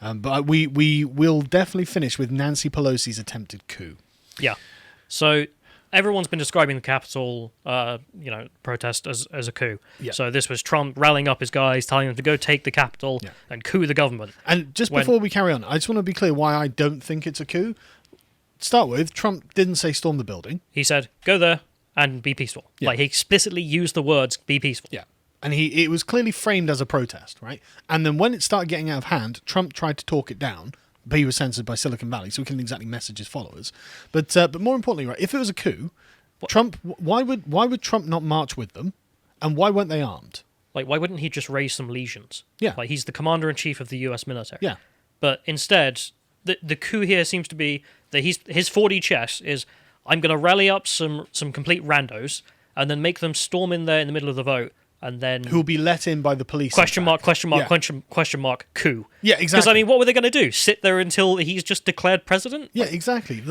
But we will definitely finish with Nancy Pelosi's attempted coup. Yeah. So everyone's been describing the Capitol, protest as a coup. Yeah. So this was Trump rallying up his guys, telling them to go take the Capitol and coup the government. And just before we carry on, I just want to be clear why I don't think it's a coup. Start with, Trump didn't say storm the building. He said, go there and be peaceful. Yeah. Like, he explicitly used the words, be peaceful. Yeah. And it was clearly framed as a protest, right? And then when it started getting out of hand, Trump tried to talk it down, but he was censored by Silicon Valley, so he couldn't exactly message his followers. But more importantly, right, if it was a coup, Trump, why would Trump not march with them, and why weren't they armed? Like, why wouldn't he just raise some legions? Yeah. Like, he's the commander-in-chief of the U.S. military. Yeah. But instead, the coup here seems to be that his 4D chess is, I'm going to rally up some complete randos and then make them storm in there in the middle of the vote, and then Who will be let in by the police? question mark, coup. Yeah, exactly. Because, I mean, what were they going to do? Sit there until he's just declared president? Yeah, exactly.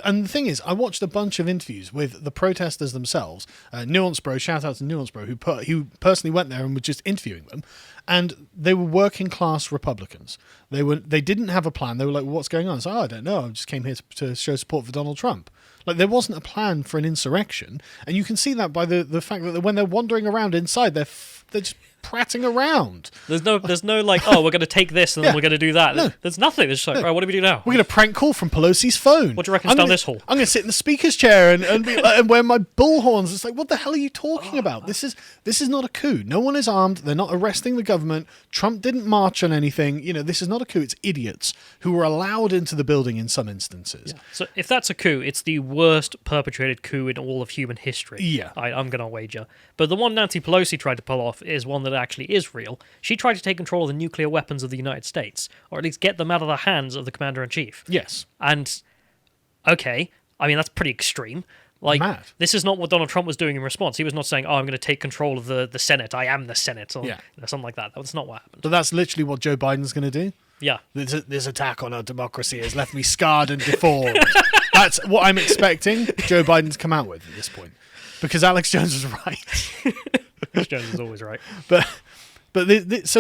And the thing is, I watched a bunch of interviews with the protesters themselves. Nuance Bro, shout out to Nuance Bro, who personally went there and was just interviewing them. And they were working class Republicans. They didn't have a plan. They were like, well, what's going on? So, I don't know. I just came here to show support for Donald Trump. Like, there wasn't a plan for an insurrection. And you can see that by the fact that when they're wandering around inside, they're just prattling around. There's no like, oh, we're going to take this and then we're going to do that. No. There's nothing. There's just like, right, what do we do now? We're going to prank call from Pelosi's phone. What do you reckon's down this hall? I'm going to sit in the speaker's chair and wear my bullhorns. It's like, what the hell are you talking about? This is not a coup. No one is armed. They're not arresting the government. Trump didn't march on anything. This is not a coup. It's idiots who were allowed into the building in some instances. Yeah. So if that's a coup, it's the worst perpetrated coup in all of human history. Yeah. I'm going to wager. But the one Nancy Pelosi tried to pull off is one that actually is real. She tried to take control of the nuclear weapons of the United States, or at least get them out of the hands of the commander-in-chief. Yes. And, okay, I mean, that's pretty extreme. Like, Mad. This is not what Donald Trump was doing in response. He was not saying, I'm going to take control of the Senate. I am the Senate. Or something like that. That's not what happened. But that's literally what Joe Biden's going to do. Yeah. This attack on our democracy has left me scarred and deformed. That's what I'm expecting Joe Biden to come out with at this point. Because Alex Jones was right. Alex Jones is always right. But this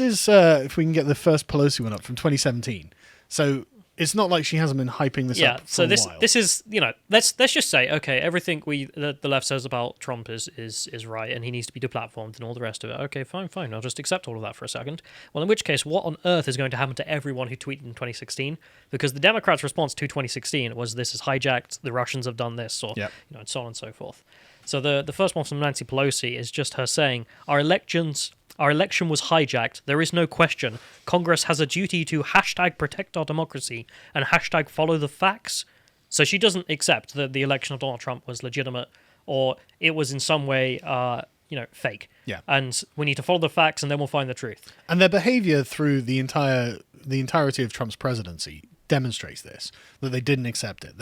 is, if we can get the first Pelosi one up, from 2017. So it's not like she hasn't been hyping this up for a while. This is, let's just say, okay, everything the left says about Trump is right, and he needs to be deplatformed and all the rest of it. Okay, fine, I'll just accept all of that for a second. Well, in which case, what on earth is going to happen to everyone who tweeted in 2016? Because the Democrats' response to 2016 was, this is hijacked, the Russians have done this, or and so on and so forth. So the first one from Nancy Pelosi is just her saying, Our election was hijacked. There is no question. Congress has a duty to #protect our democracy and #follow the facts. So she doesn't accept that the election of Donald Trump was legitimate or it was in some way, fake. Yeah. And we need to follow the facts and then we'll find the truth. And their behavior through the entirety of Trump's presidency demonstrates this, that they didn't accept it.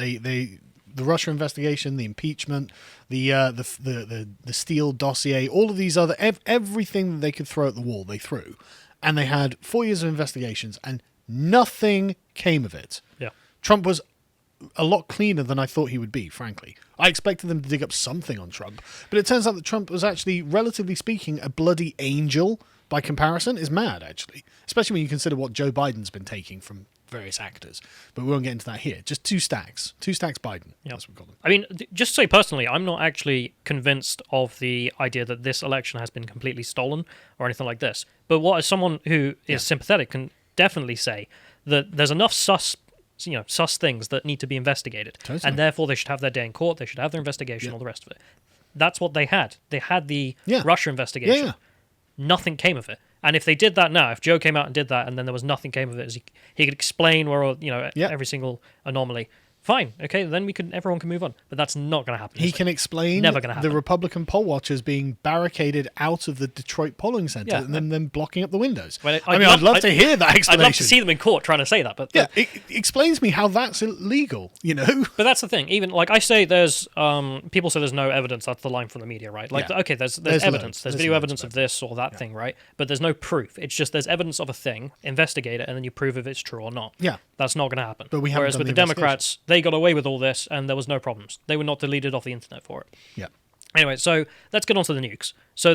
The Russia investigation, the impeachment, the Steele dossier, all of these other everything that they could throw at the wall, they threw, and they had 4 years of investigations, and nothing came of it. Yeah, Trump was a lot cleaner than I thought he would be. Frankly, I expected them to dig up something on Trump, but it turns out that Trump was actually, relatively speaking, a bloody angel by comparison. Is mad, actually, especially when you consider what Joe Biden's been taking from various actors, but we won't get into that here. Just two stacks Biden. Yep. That's what we call them. I mean, just to say personally, I'm not actually convinced of the idea that this election has been completely stolen or anything like this. But what, as someone who is sympathetic, can definitely say that there's enough sus things that need to be investigated, and therefore they should have their day in court. They should have their investigation, all the rest of it. That's what they had. They had the Russia investigation. Yeah. Nothing came of it. And if they did that now, if Joe came out and did that, and then there was nothing came of it, he could explain where every single anomaly. Fine, okay, then everyone can move on. But that's not going to happen. He can explain Never gonna happen. The Republican poll watchers being barricaded out of the Detroit polling center and then them blocking up the windows. Well, I'd love to hear that explanation. I'd love to see them in court trying to say that. But it explains to me how that's illegal, But that's the thing. Even, like I say, there's people say there's no evidence. That's the line from the media, right? Like, okay, there's evidence. There's video evidence of this or that thing, right? But there's no proof. It's just there's evidence of a thing, investigate it, and then you prove if it's true or not. Yeah. That's not going to happen. But Whereas with the Democrats, they got away with all this and there was no problems. They were not deleted off the internet for it. Yeah. Anyway, so let's get on to the nukes. So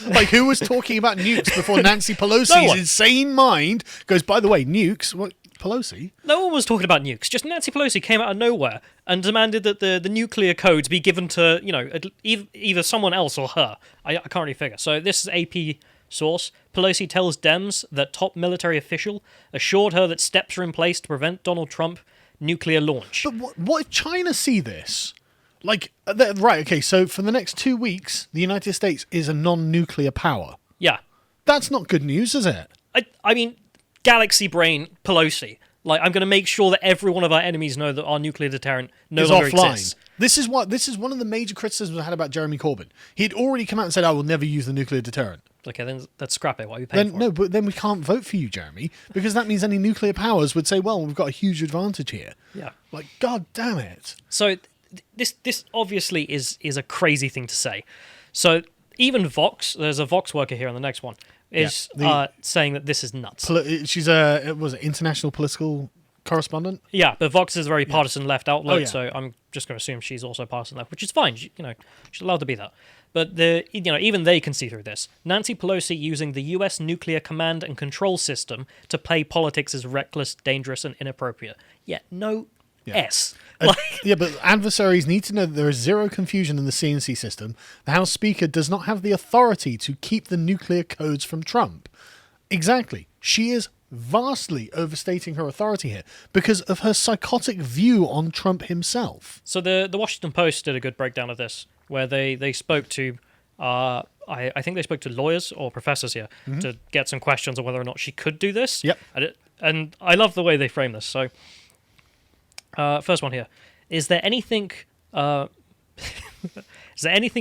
Like, who was talking about nukes before Nancy Pelosi's No one. insane mind goes, by the way, nukes? What, Pelosi? No one was talking about nukes. Just Nancy Pelosi came out of nowhere and demanded that the nuclear codes be given to, either someone else or her. I can't really figure. So this is AP source. Pelosi tells Dems that top military official assured her that steps are in place to prevent Donald Trump nuclear launch. But what if China see this? Like, right, okay, so for the next 2 weeks, the United States is a non-nuclear power. Yeah. That's not good news, is it? I mean, galaxy brain Pelosi. Like, I'm going to make sure that every one of our enemies know that our nuclear deterrent no longer exists. This is one of the major criticisms I had about Jeremy Corbyn. He'd already come out and said, I will never use the nuclear deterrent. Okay, then let's scrap it. What are you paying for? No, but then we can't vote for you, Jeremy, because that means any nuclear powers would say, well, we've got a huge advantage here. Yeah. Like, god damn it. So this obviously is a crazy thing to say. So even Vox, there's a Vox worker here on the next one, is saying that this is nuts. She's a international political correspondent. Yeah, but Vox is a very partisan left outlet, Oh, yeah. so I'm just going to assume she's also partisan left, which is fine. She's allowed to be that. But even they can see through this. Nancy Pelosi using the U.S. nuclear command and control system to play politics is reckless, dangerous, and inappropriate. Yet no S. But adversaries need to know that there is zero confusion in the CNC system. The House Speaker does not have the authority to keep the nuclear codes from Trump. Exactly. She is vastly overstating her authority here because of her psychotic view on Trump himself. So the Washington Post did a good breakdown of this, where they spoke to, I think they spoke to lawyers or professors here to get some questions on whether or not she could do this. Yep. And I love the way they frame this. So, first one here. Is there anything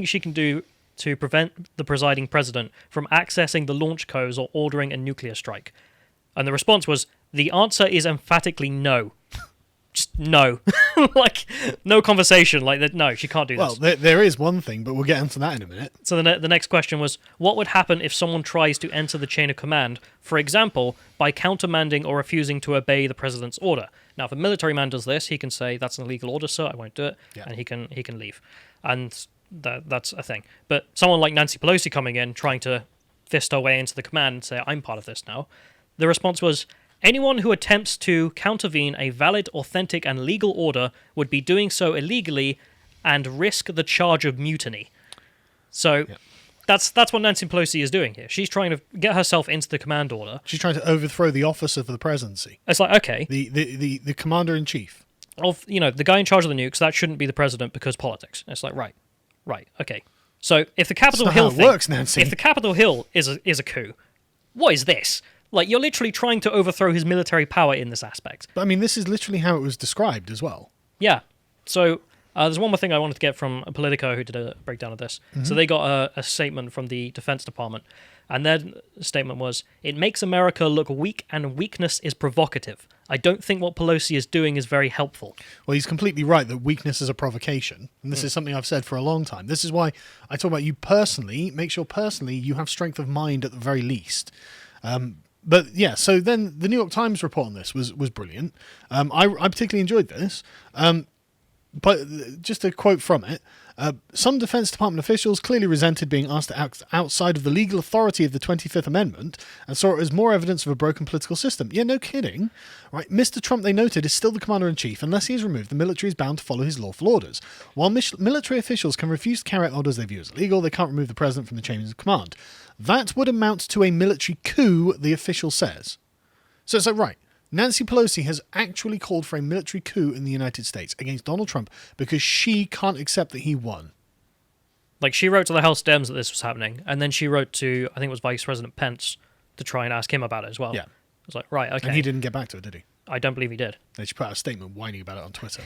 she can do to prevent the presiding president from accessing the launch codes or ordering a nuclear strike? And the response was, the answer is emphatically no. Just no. Like, no conversation. Like, that. No, she can't do this. Well, there is one thing, but we'll get into that in a minute. So the next question was, what would happen if someone tries to enter the chain of command, for example, by countermanding or refusing to obey the president's order? Now, if a military man does this, he can say, that's an illegal order, sir, I won't do it, and he can leave. And that's a thing. But someone like Nancy Pelosi coming in, trying to fist her way into the command and say, I'm part of this now, the response was, anyone who attempts to countervene a valid, authentic, and legal order would be doing so illegally and risk the charge of mutiny. So that's what Nancy Pelosi is doing here. She's trying to get herself into the command order. She's trying to overthrow the office of the presidency. It's like, okay, The commander-in-chief. of the guy in charge of the nukes, that shouldn't be the president because politics. It's like, right, okay. So if the Capitol That's not Hill how it thing, works, Nancy. if the Capitol Hill is a coup, what is this? Like, you're literally trying to overthrow his military power in this aspect. But I mean, this is literally how it was described as well. Yeah. So there's one more thing I wanted to get from Politico, who did a breakdown of this. So they got a statement from the Defense Department, and their statement was, it makes America look weak and weakness is provocative. I don't think what Pelosi is doing is very helpful. Well, he's completely right that weakness is a provocation. And this is something I've said for a long time. This is why I talk about you personally. Make sure personally you have strength of mind at the very least. But yeah, so then the New York Times report on this was brilliant. I particularly enjoyed this. But just a quote from it, some Defense Department officials clearly resented being asked to act outside of the legal authority of the 25th Amendment and saw it as more evidence of a broken political system. Yeah, no kidding. Right, Mr. Trump, they noted, is still the commander-in-chief. Unless he is removed, the military is bound to follow his lawful orders. While military officials can refuse to carry out orders they view as illegal, they can't remove the president from the chains of command. That would amount to a military coup, the official says. So it's like, right, Nancy Pelosi has actually called for a military coup in the United States against Donald Trump because she can't accept that he won. Like, she wrote to the House Dems that this was happening, and then she wrote to, I think it was Vice President Pence, to try and ask him about it as well. Yeah. I was like, right, okay. And he didn't get back to it, did he? I don't believe he did. Then she put out a statement whining about it on Twitter.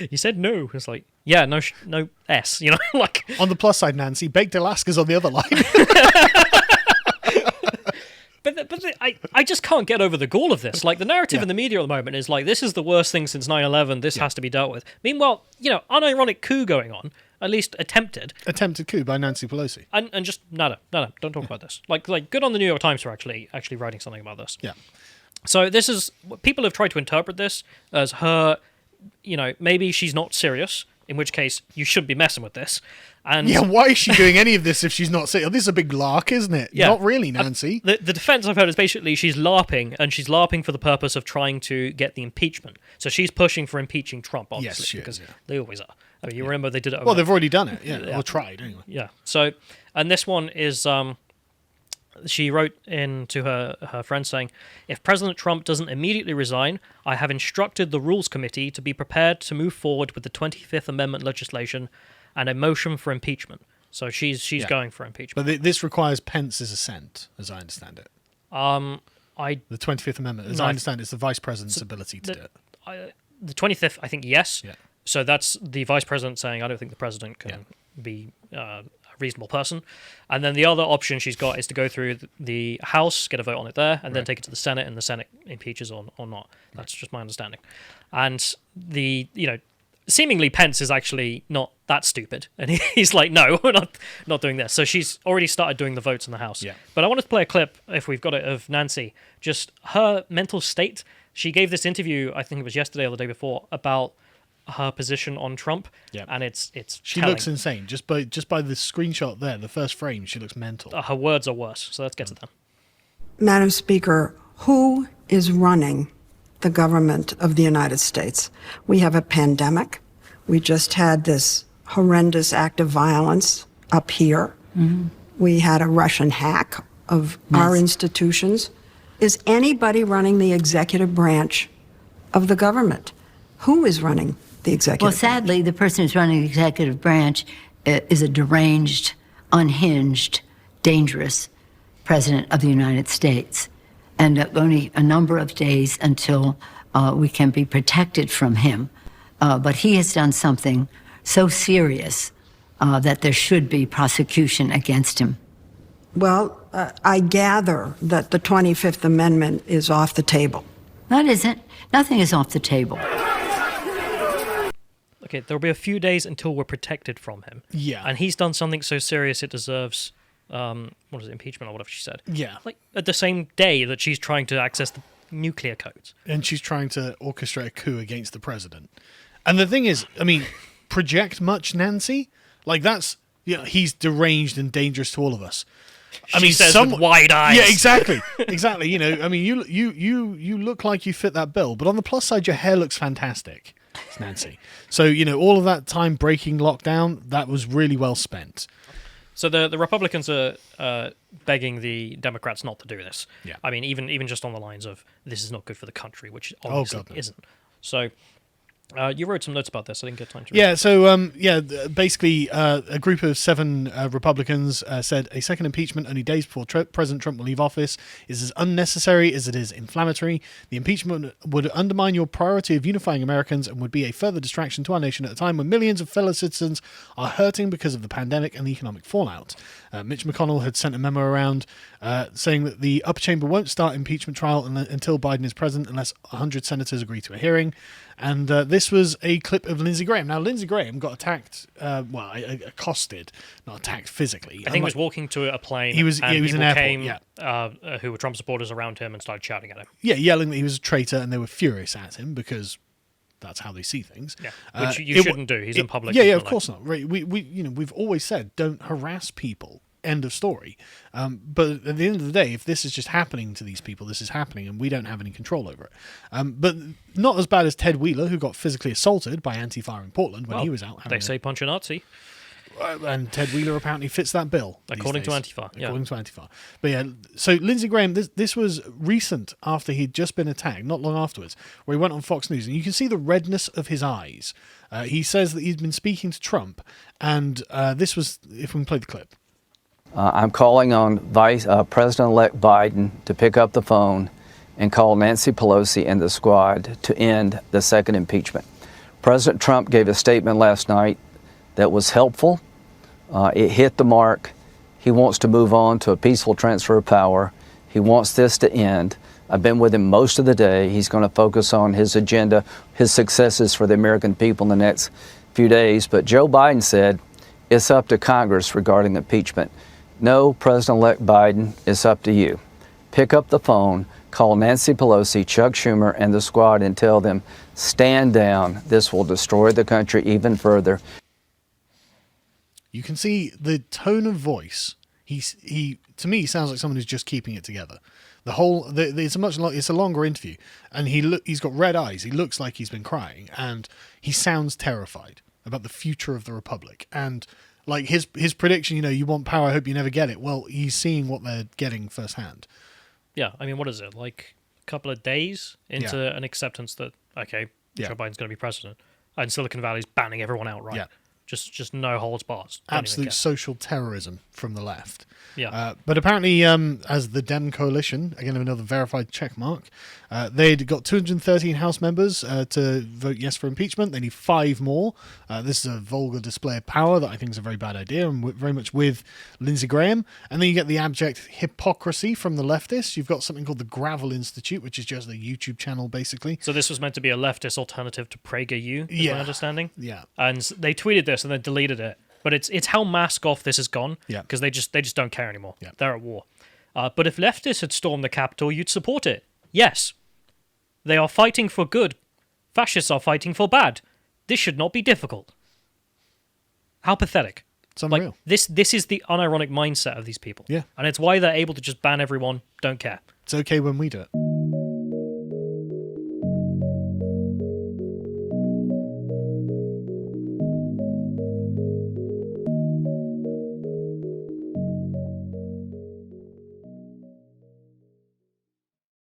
He said no. It's like, yeah, no S, like... On the plus side, Nancy, Baked Alaska's on the other line. But I just can't get over the gall of this. Like, the narrative in the media at the moment is like, this is the worst thing since 9/11. This has to be dealt with. Meanwhile, unironic coup going on, at least attempted. Attempted coup by Nancy Pelosi. And just, nada, don't talk about this. Like, good on the New York Times for actually writing something about this. Yeah. So this is, people have tried to interpret this as her, maybe she's not serious in which case you shouldn't be messing with this. And yeah, why is she doing any of this if she's not sick? Oh, this is a big lark, isn't it? Yeah. Not really, Nancy. The defense I've heard is basically she's LARPing, and she's LARPing for the purpose of trying to get the impeachment. So she's pushing for impeaching Trump, obviously, Yes, she because is, yeah. they always are. I mean, you remember they did it. Well, they've already done it, yeah. Or tried, anyway. Yeah. So, and this one is, she wrote in to her friend saying, if President Trump doesn't immediately resign, I have instructed the Rules Committee to be prepared to move forward with the 25th Amendment legislation and a motion for impeachment. So she's going for impeachment. But this requires Pence's assent, as I understand it. The 25th Amendment, as I understand it, is the Vice President's ability to do it. The 25th, I think, yes. Yeah. So that's the Vice President saying, I don't think the President can be a reasonable person. And then the other option she's got is to go through the House, get a vote on it there, and then take it to the Senate, and the Senate impeaches or not. That's just my understanding. And seemingly Pence is actually not that stupid, and he's like, no, we're not doing this. So she's already started doing the votes in the House. Yeah. But I wanted to play a clip, if we've got it, of Nancy, just her mental state. She gave this interview, I think it was yesterday or the day before, about her position on Trump, and it's she telling. looks insane. Just by the screenshot there, the first frame, she looks mental. Her words are worse, so let's get to them. Madam Speaker, who is running the government of the United States? We have a pandemic. We just had this horrendous act of violence up here. Mm-hmm. We had a Russian hack of our institutions. Is anybody running the executive branch of the government? Who is running the executive branch? Well, sadly, the person who's running the executive branch is a deranged, unhinged, dangerous president of the United States. And only a number of days until we can be protected from him. But he has done something so serious that there should be prosecution against him. Well, I gather that the 25th Amendment is off the table. No, it isn't. Nothing is off the table. Okay, there'll be a few days until we're protected from him. Yeah. And he's done something so serious it deserves, impeachment or whatever she said. Yeah. Like, at the same day that she's trying to access the nuclear codes. And she's trying to orchestrate a coup against the president. And the thing is, I mean, project much, Nancy? Like, that's, he's deranged and dangerous to all of us. She says with wide eyes. Yeah, exactly. Exactly. I mean, you look like you fit that bill, but on the plus side, your hair looks fantastic. It's Nancy. So, all of that time breaking lockdown, that was really well spent. So the Republicans are begging the Democrats not to do this. Yeah. I mean, even just on the lines of, this is not good for the country, which obviously isn't. So you wrote some notes about this. I didn't get time to read. Yeah, so, basically, a group of 7 Republicans said a second impeachment only days before President Trump will leave office is as unnecessary as it is inflammatory. The impeachment would undermine your priority of unifying Americans and would be a further distraction to our nation at a time when millions of fellow citizens are hurting because of the pandemic and the economic fallout. Mitch McConnell had sent a memo around saying that the upper chamber won't start impeachment trial until Biden is president unless 100 senators agree to a hearing. And this was a clip of Lindsey Graham. Now, Lindsey Graham got attacked, accosted, not attacked physically. I think he was walking to a plane. He was in an airport, came, who were Trump supporters around him and started shouting at him. Yeah, yelling that he was a traitor, and they were furious at him because that's how they see things. Yeah, which you shouldn't do. He's in public. Yeah, of course not. Right? We've always said don't harass people. End of story. But at the end of the day, if this is just happening to these people, this is happening, and we don't have any control over it. But not as bad as Ted Wheeler, who got physically assaulted by Antifa in Portland when he was out. They say punch a Nazi. And Ted Wheeler apparently fits that bill. According to Antifa. According to Antifa. But yeah, so Lindsey Graham, this was recent after he'd just been attacked, not long afterwards, where he went on Fox News, and you can see the redness of his eyes. He says that he's been speaking to Trump, and this was, if we can play the clip. I'm calling on President-elect Biden to pick up the phone and call Nancy Pelosi and the squad to end the second impeachment. President Trump gave a statement last night that was helpful. It hit the mark. He wants to move on to a peaceful transfer of power. He wants this to end. I've been with him most of the day. He's going to focus on his agenda, his successes for the American people in the next few days. But Joe Biden said it's up to Congress regarding impeachment. No, President-elect Biden, it's up to you. Pick up the phone, call Nancy Pelosi, Chuck Schumer, and the squad and tell them, stand down. This will destroy the country even further. You can see the tone of voice. He to me sounds like someone who's just keeping it together. It's a longer interview, and he's got red eyes. He looks like he's been crying, and he sounds terrified about the future of the republic. And like his prediction, you want power, I hope you never get it. Well, he's seeing what they're getting firsthand. Yeah, I mean, what is it, like a couple of days into an acceptance that, okay, Joe Biden's going to be president, and Silicon Valley's banning everyone outright. Yeah. Just no holds barred. Don't even Absolute care. social terrorism from the left. Yeah. But apparently, as the Dem coalition, again another verified check mark, they'd got 213 House members to vote yes for impeachment. They need 5 more. This is a vulgar display of power that I think is a very bad idea, and very much with Lindsey Graham. And then you get the abject hypocrisy from the leftists. You've got something called the Gravel Institute, which is just a YouTube channel, basically. So this was meant to be a leftist alternative to PragerU, is my understanding. Yeah. And they tweeted this and then deleted it. But it's how mask off this has gone. Yeah. Because they just don't care anymore. Yeah. They're at war. But if leftists had stormed the Capitol, you'd support it. Yes. They are fighting for good. Fascists are fighting for bad. This should not be difficult. How pathetic. It's unreal. Like, this is the unironic mindset of these people. Yeah. And it's why they're able to just ban everyone, don't care. It's okay when we do it.